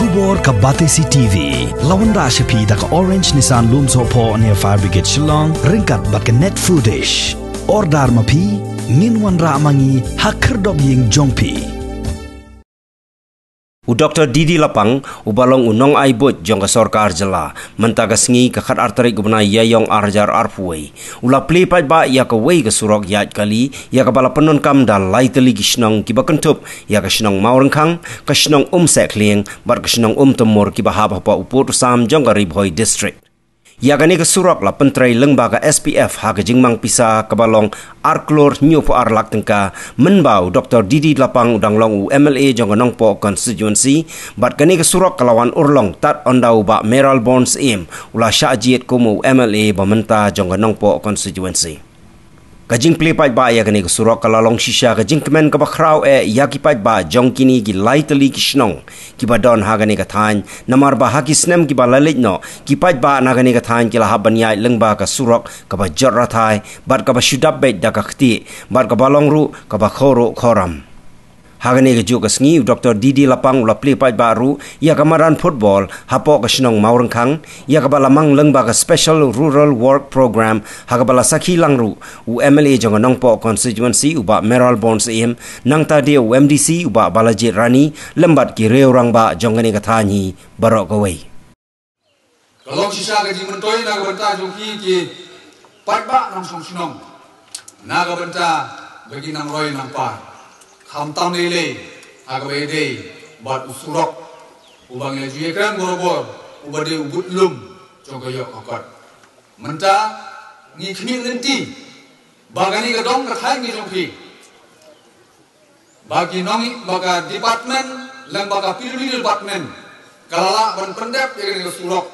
Tubor ka Batesi TV lawan ra shapi da ka Orange Nissan Lumso po near Fire Brigade Shillong ringkat bat ka net footage ordar mapi minwan ra mangi hakrdob ying jongpi Dr. Didi Lapang ubalong unong aibut jong ka sorkar jela mentagas ngi ka khat arteri gubna yayong arjar arpuai ula play pat ba ya ka wei ka surok yat kali ya ka bala penon kam da laiteli gisnong ki ba kentup ya ka snong maurengkhang ka snong sekling bar ka snong temur ki ba hab pa uput sam jong ka Ribhoi district ya ka ni ka surok la pentrai lengba ka SPF ha ka jingmang pisa ka balong arklor nyu po arlak tengka menbau Dr. Didi Lapang udang long MLA jong nongpo constituency bat ka ni ka surok kalawan urlong tat ondau ba Meral Bonds im ula syajiet kumu MLA ba menta jong nongpo constituency kajing plipat ba ya kani surok kalalong shisha kajing kemen ka bakrau ya kipat ba jong kini gi laiteli kisnong ki badon ha gani ka than namar ba haki snem ki balalit no kipat ba na gani ka than ki lahaban ya lengba ka surok ka ba jorra thai bar ka ba shudap bet da ka khti bar ka balong ru ka ba khoro khoram hagani ke juk sngi Dr. Didi Lapang ula plipat baru ya kamaran football hapo ka snong maurengkhang ya ka balamang lengba ka special rural work program hagabala sakhi langru u MLA jong nongpo constituency uba Meral Bonds im nang ta dia MDC uba Balajit Rani lembat ki reurang ba jong ngani ka thani barok ka wei kalau sisa ka jing mentoi na ka benta jong ki pat ba nang song snong na ka benta bagi nang roi nang pa Hamtam nilai, agak beda, buat usurok, ubang yang jual kan borobor, ubah dia ubut lum, jongko yok akot. Menta, ni kini nanti, bagani kedong kerhai ni jongki. Bagi nongi, baga department, lang baga pilih department, kalala ban pendap dia kena usurok,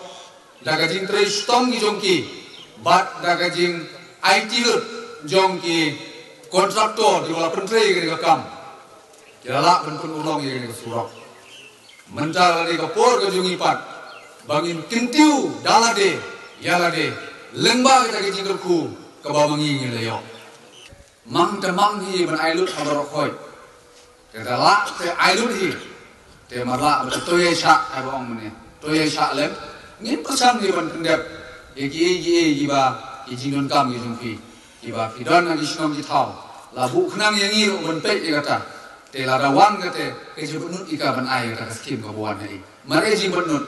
daga jing trace tong ni jongki, bat daga jing IT jongki kontraktor di wala pentri kena kam. Jalak pun ulong yang ini kesurok. Mencar dari kapur ke jungipat. Bangin kintiu dalade, yalade. Lembah kita ke jingkerku ke bawangi ngileyok. Mang temang hi ben ailut habarok hoi. Kedalak te ailut hi. Te marlak betul toye syak ai bawang mene. Toye syak lem. Ngin pesan hi ben kendep. Eki jiba jingdon kam ki jungki. Jiba fidan ngi sinong ki thau. Labu khnang yang ngi ben pek ye kata. Te larawan kate kejibunut ika ban air kata skim kabuan hai mare jibunut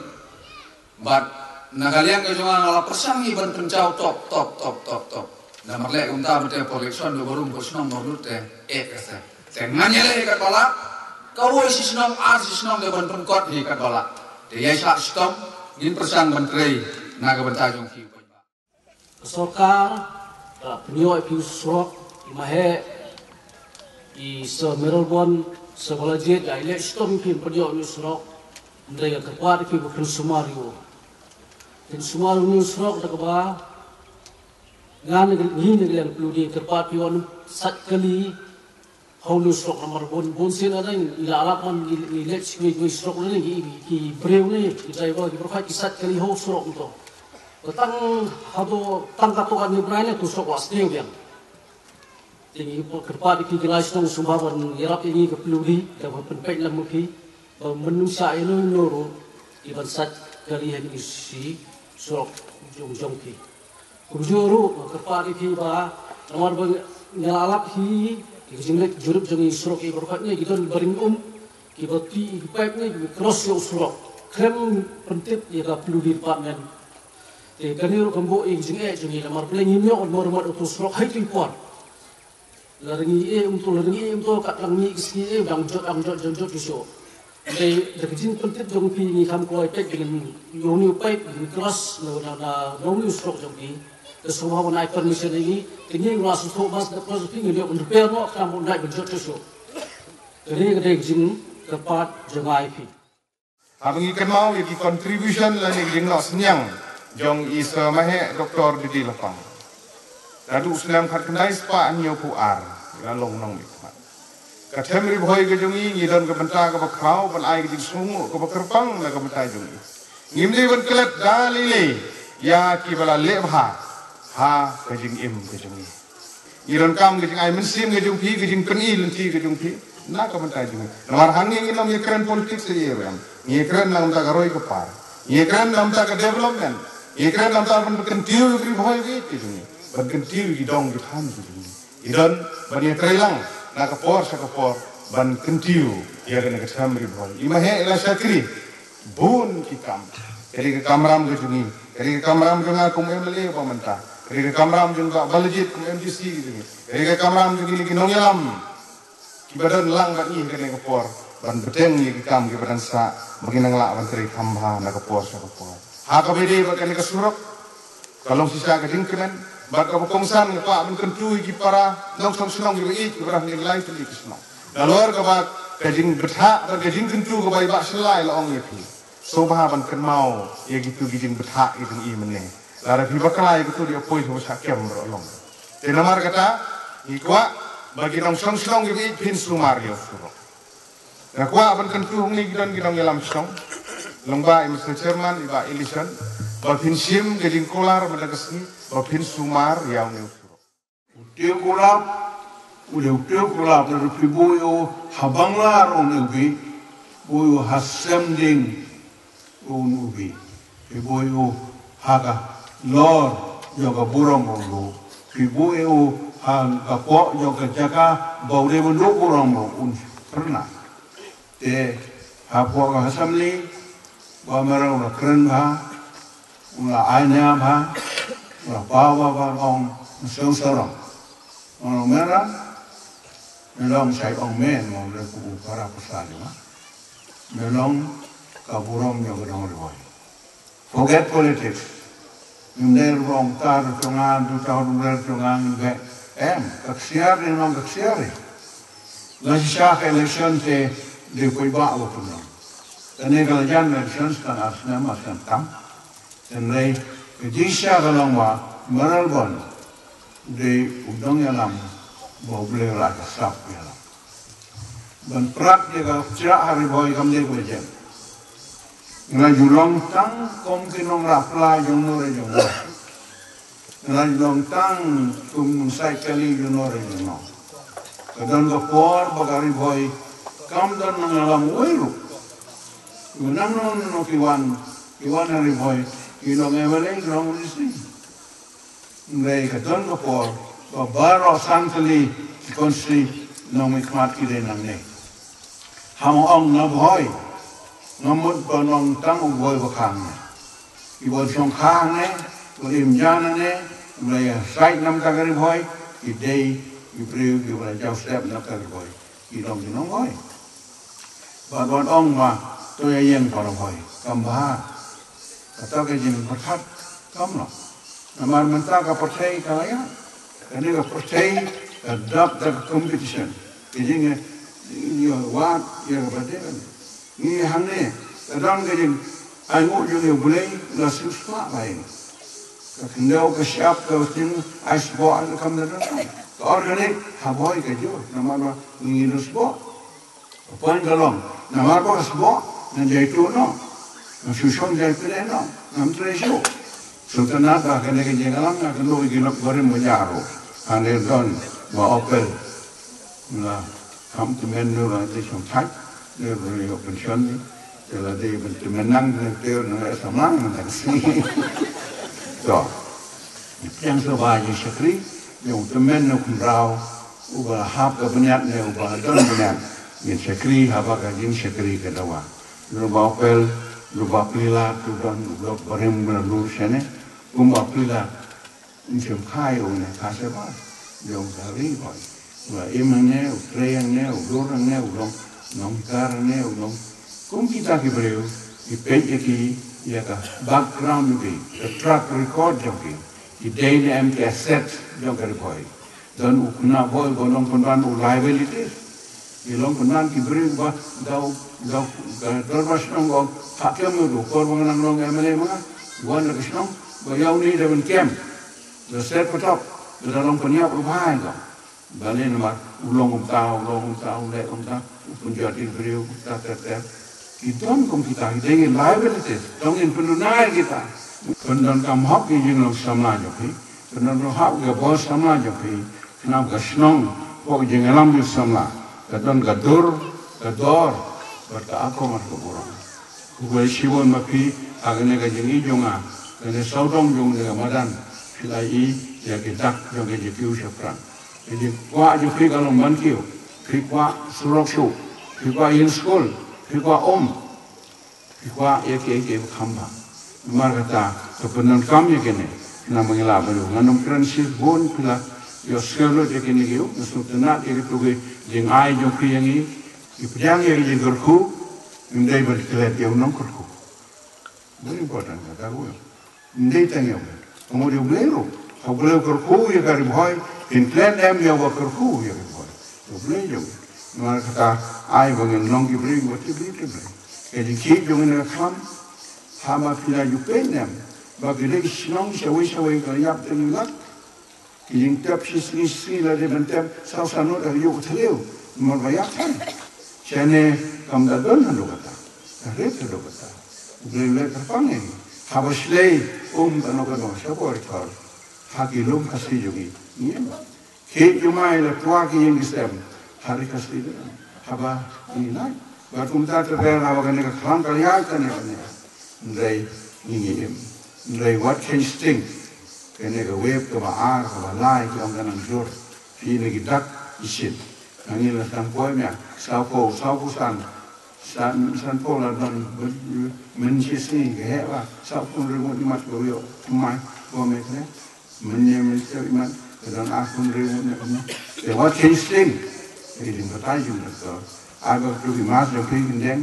bat nagaliang ke jangan ala persangi ban pencau top na marle unta bete collection do barum kosnong norut te kase tenganya le kat bala kau isi sinong si sinong de ban penkot hi kat bala te ya sak stom ngin persang ban trei naga ban tajong ki sorkar penyo pi surok imahe I Meral Bonds Balajit ya ile stom pin perjo ni surok ndai ka kwat ki bukan sumario tin sumario ni surok da ba gan ni ni yang perlu di kerpat pion sat kali haulu surok nomor bon sin ada ila alapan ni let's we surok ni ki breu ni ki driver ki profile ki sat kali haul surok to tang hado tang katokan ni braile tu surok was ni biang Tinggi kerpat di gelas nong sumbawan yarap ini kepeluri dapat penpek lamuki manusia ini noro iban sat kalian isi surok jongki kurjuru kerpat di ba nomor bang nyalalap hi dijenglet jurup jongi surok iberkatnya gitu baring kibati pipe ni cross yo surok krem pentip ya kepeluri department te kaniro kambo jenge jongi nomor peleng ini nomor utus surok hai report larengi untuk kat langi kisi dang jot iso dai dekjin pentip jong pi ni kam ko ipek dengan yoni pipe di keras na yoni strok jong pi kesuwa wana permission ini tinggi nglas so mas da pos pi ngi on repair no kam on dai jot iso jadi dekjin tepat jangai pi habang ikan mau iki contribution la ni jing nos nyang jong is mahe Dr. Didi Lapang Radu Islam khat kendai spa nyo pu ar long nong mi khat katem Ribhoi ke jongi ngidon ke benta ke bakrau ban ai ke sungu ke bakerpang la ke benta jongi ngimde ban kelet dalile ya ki bala lebha ha ke jing im ke jongi iron kam ke jing ai mensim ke jong pi ke jing peni lenti ke jong pi na ka mentai jung namar hanging inom ye keren politik se ye ram ye keren nam ta garoi ke par ye keren nam ta ke development ye keren nam ta ban kentiu gri bhoi ge ti jung ban kentiu gi dong gi tham gi jung idan ban ye krelang na ka por sa ka por ban kentiu ye ga na ka tham gri bhoi ima he la sakri bun ki kam keri ke kamram ge jung keri ke kamram jung a kum em le ba menta keri ke kamram jung ba baljit kum MGC gi jung keri ke kamram jung ni ki nong yalam Ibadan lang bat ni kene kapor ban beteng ni kam ki badan sa maginang la ban tri khamba na kapor sa kapor ha ka bede ba kene ka surok kalong sisa ka dingkemen ba ka kongsan ka ban kentu ki para nong song sunong ki ki barang ni lai tu ki sno dalor ka ba ka jing betha ba ka jing kentu ka bai ba selai la ong ye pi so ba ban ken mau ye gitu ki jing betha i ding i mene la ra pi ba kalai ki tu dia poi so sa kem ro long te namar kata i kwa bagi nong song song gibi pin sumario suro. Na kwa aban kentu hong ni gidon gidong yalam song. Longba Mr. Chairman iba election ba pin sim geding kolar madagasni ba pin sumar yaw ne suro. Utiu kulap na piboyo habanglar on ubi boyo hasending on ubi piboyo haga lor yoga burong ro piboyo hang kapok yang kerjakan bau dia menduk orang pun pernah. Te kapok hasamli, bau merah ulah keren bah, ulah aina bah, ulah bawa bah orang seorang. Orang merah, melong saya orang men, orang leku para pesali mah. Melong kaburong yang orang riwai. Forget politics. Mendel orang tar tungan, tu tahu mendel tungan be. Kaksiari non kaksiari. La sisa election te de koi ba wa puno. Tane kala jan election kan asna masan tam. Tane ke jisha kalong wa Melbourne de udong yalam bo ble la ka sap yalam. Ban prak de ka tira hari boy kam de ko jem. Ngai julong tang kom kinong rapla jong no re jong. Ngai long tang kum sai kali junore no. Kadang kapor bagari boy kam dan nangalam welu. Unang no kiwan hari boy ilong emele long isi. Ngai kadang kapor babaro santali konsi no mikmat kide nangne. Hamo ong na boy ngamut banong tang boy bakang. Ibu song khang ne Im jana ne, mulai site nam kagari boy, idei, ibriu, mulai jauh step nam kagari boy, idong dinong boy. Bagon ong ma, tu yang para boy, kambah, kata kejin perhat, kamlo. Namar mentah ka percaya kalaya, kani ka percaya, adapt the competition. Kejin ni wat, ya kebadan. Ni hane, kadang kejin, angut yang boleh nasi usma lain. Kendau ke siap ke sini, ais bawa kam dah. Organik haboy ke jo, nama ingin usbo. Puan kalong, nama apa usbo? Nanjaitu no, susun jaitu no, nam tresu. Sultan ada kena kejengalam, nak lu igilap goreng menjaru. Ane don, bawa opel, lah, kam tu menu lah di sumpai, dia beri pensiun ni. Kalau dia menang, dia nak sama dengan sini. So, yang sebagai sekri, yang temen nak merau, ubah hap kebanyak ni, ubah don banyak. Yang sekri, haba kajin sekri kedawa. Lupa pel, lupa pila, tu don, lupa barang berlalu sana, lupa pila, macam kaya una kasar, yang dari boy. Ubah emangnya, utreyangnya, udorangnya, udong, nongkarnya, udong. Kum kita kibrew, ipej eki, ya ka background ni, track record joki. Idei ni MTS set jong kari boy. Dan ukna boy golong pendan liabilities. Ilong pendan kibrew ba daw dorwas nong gong pakem udu kor mengenang long MLA mga guan lagi snong bayaw ni dawen kem. The set patop dalam peniap rupahan ko. Bali nama ulong umtau le umtau punjat kibrew tak. Idon kong kita idei liabilities. Tong in penunai kita. Pendan kam hak yang long samla joki. Pendan hak ke bos samla joki. Kenapa snong pok jengelam ju samla. kadon kador berka aku mar ke burung kubai shibon mapi agne ka jengi jonga kene saudong jong ne madan filai ya ke dak jong ke jiu shapran jadi wa ju fi kalong man kiu fi kwa surok shu fi kwa in school fi kwa fi kwa ya ke khamba mar kata kepenan kam ya kene na mangila baru nganum kran shi bon pila yo skelo de kene kiu nusu tenat ke tuge jeng ai jong fi yang i ipjang ya jeng kerku indai berkelet ya unong kerku very important kata gue indai tanya kamu dia beliau kau beliau kerku ya kari boy in klan em ya wa kerku ya kari boy tu beliau mana kata ai bangun nong ki beli buat beli jadi kik jong ini kam hama pila jupen em bagi lagi sinong syawi kalau yap tengilat yang tiap sisi lah dia bentam sausano dah yuk terleu mau bayar kan Chene kam da don hando kata, rete do kata. Beli terpangi, habis lei kano siapa rekor, haki lum kasih jogi, ni. Kek jumai le tua ki yang disem, hari kasih tu, haba ni naik. Batum tak terkena haba kene kelang kalian kene kene. Ndai ni ndai what can sting, kene ke web ke baar ke balai ke orang kanang jor, ini kita isin. Angin lah tampoi mea, sauko san po lah don mencisi kehewa, sauko ribu imat goyo, mai gome kene, mencisi imat dan akun ribu ni. Lewat casting, jadi kita juga tu. Agak tu imat yang pergi den,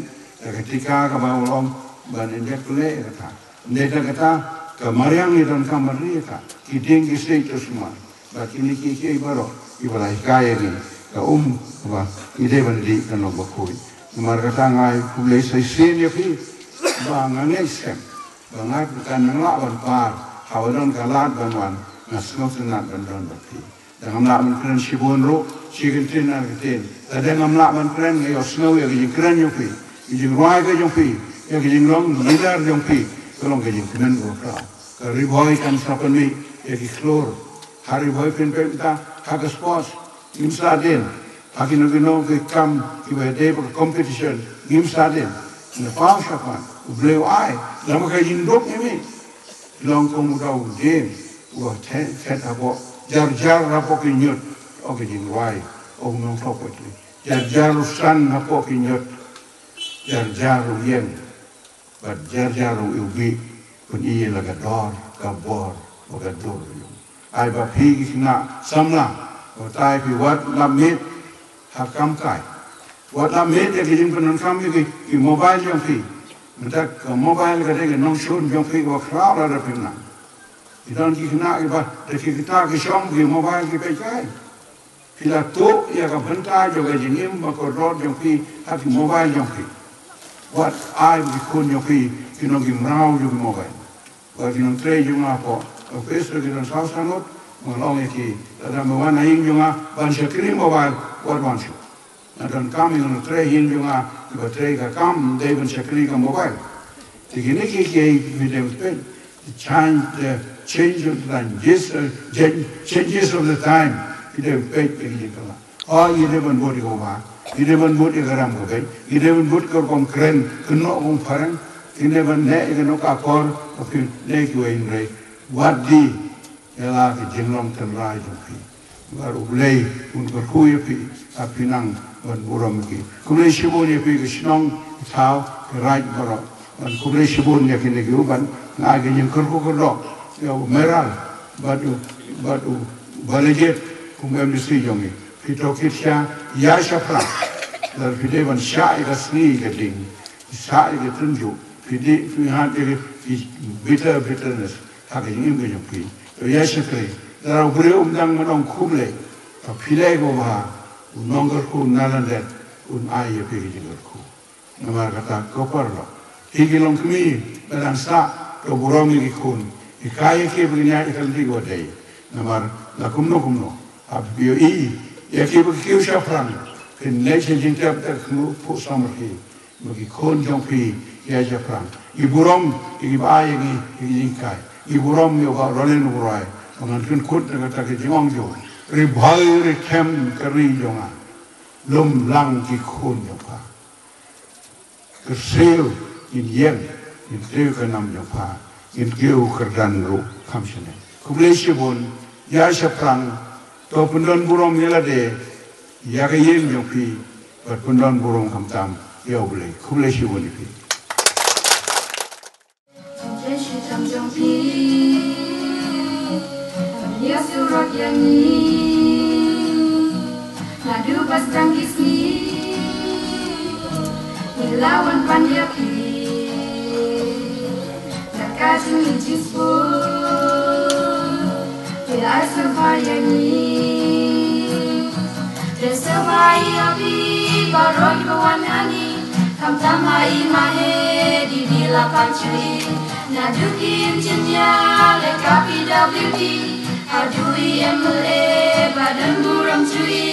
ketika kau ulong ban injek kule kata, injek kata kemariang ni dan kamari kata, kiding kisah itu semua. But ini kiki baru, ibalah kaya ni. Ka ba ide bandi kan lo bakoi mar kata ngai pulai sai sen ya pi ba ngai sem ba ngai kan ngla ban par hawadon kalat ban wan nasno senat ban don bakti dan amla man kren shibon ro shigin tin ar tin dan amla man kren ngai osno ya gi kren yo pi gi roi ga yo pi ya gi long lidar yo pi kolong gi kren ro ka ka riboi kan sapan mi ya gi klor hari boy pen penta hagas pos Gimsadin, akin nagino kay kam ibaday pag competition, Gimsadin, na pausyapan, ublew ay, lama kay jindok nimi, long kong daw game, uwa ten ako, jar rapo kinyot, o kajinway, o nung topotli, jar usan rapo kinyot, jar yen, but jar ubi, kun iya lagador, kabor, o gador yung, ay ba pigis na, samla, tai pi wat lamit hakam kai wat lamit ya kijin penon kami ki mobile yang pi mentak mobile ka de nong shun yang pi wa kra ra pi na idan ki kena ba de ki kita ki shom ki mobile ki pe kai pila to ya ka banta jo ga jinim ma ko rod yang pi ha ki mobile yang pi wat ai ki kun yang pi ki nong ki mrau jo ki mobile wa ki nong tre jo ma po o peso ki nong sa sanot Malong iki, ada mawana hing junga ban shakri mobile wat wanshu. Dan kami nung tre hing junga ba tre ka kam de ban shakri ka mobile. Tigini ki video pen change of the changes of the time. Video pen ki kala. Oh ide ban bodi ko ba. Ide ban bodi garam ko ben. Ide ban bodi ko kom kren kno kom parang. Ide ban ne no ka kor ki ne ki wein re. What di Ela ke jenglong tenrai jopi, baru ulei untuk kuih pi, tapi nang ban buram ki. Kulei shibun ya pi ke sinong tau ke right baru, ban kulei shibun ya kini ke uban ngagi yang kerku kerok, ya meral, batu balajet kumem disi jongi. Pito kitya ya syafra, dar pide ban syai kasni ke ding, syai ke tunjuk, pide fihat ke bitterness, hake ingin ke jopi. Ya syukri, darah beliau undang menong kumle, pilih gua, nongger ku nalandet, ayah pergi jengerku. Nama kata koperlo, higilong kami dalam sa keburong ikun, ikaya ke berinya ikan tiga day. Nama lakumno, abio ya ke berkiu syafran, kenai jengkap terkenu pusamrhi, bagi kon jongpi ya syafran. Iburong ibayah jengkai. Iburam yo ba rolen urai, mangan kun kut dengan tak jengong jo, ribai rikem keri jonga, lum lang ki khun yo pa ke sel in yen in teu ke nam yo pa in keu kerdan ru kham shene kumle shibun ya shaprang to pundon burong yela de ya ke yen yo pi pat pundon burong kham tam yo ble kumle shibun pi Yes, you rock your knee. Now do pas tangis ni. Ilawan panjaki. Nakaju incisku. Bila survaya ni. Desemai api baroi bawanani. Kamtamai mahe di dilapan curi. Nadukin jenja lekapi WD. Adui MLA badan buram cuy.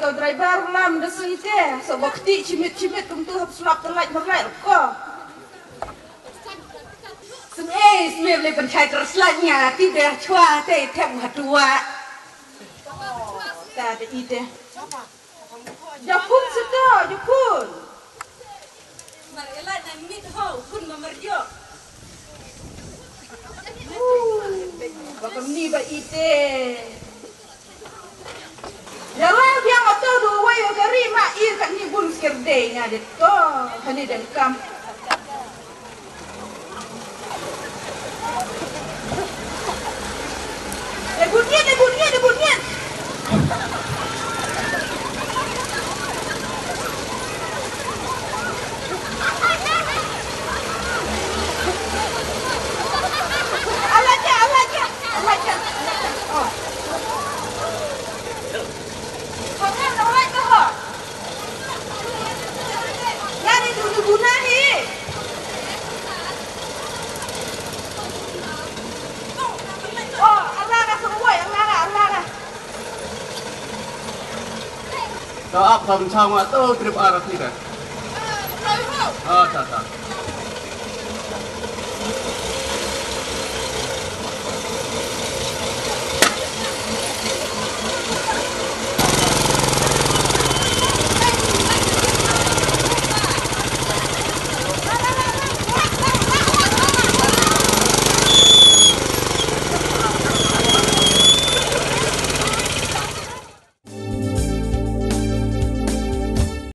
Driver lam dah sengke, sebab ketik cimit-cimit tentu harus sulap terlait merlait kok. Semai boleh pencai terselanya, tidak cua teh tem hadua. Tak ada ide. Jakun sudah, jakun. Marilah dan mit hau kun memerjo. Bakam ni ba ide. Jalan dia motor dua wayo kari mak ir kat ni bun skerdenya det ko hani dan kam. Bunyian. Alaja. Oh. Taap sam sama tu trip arah kita.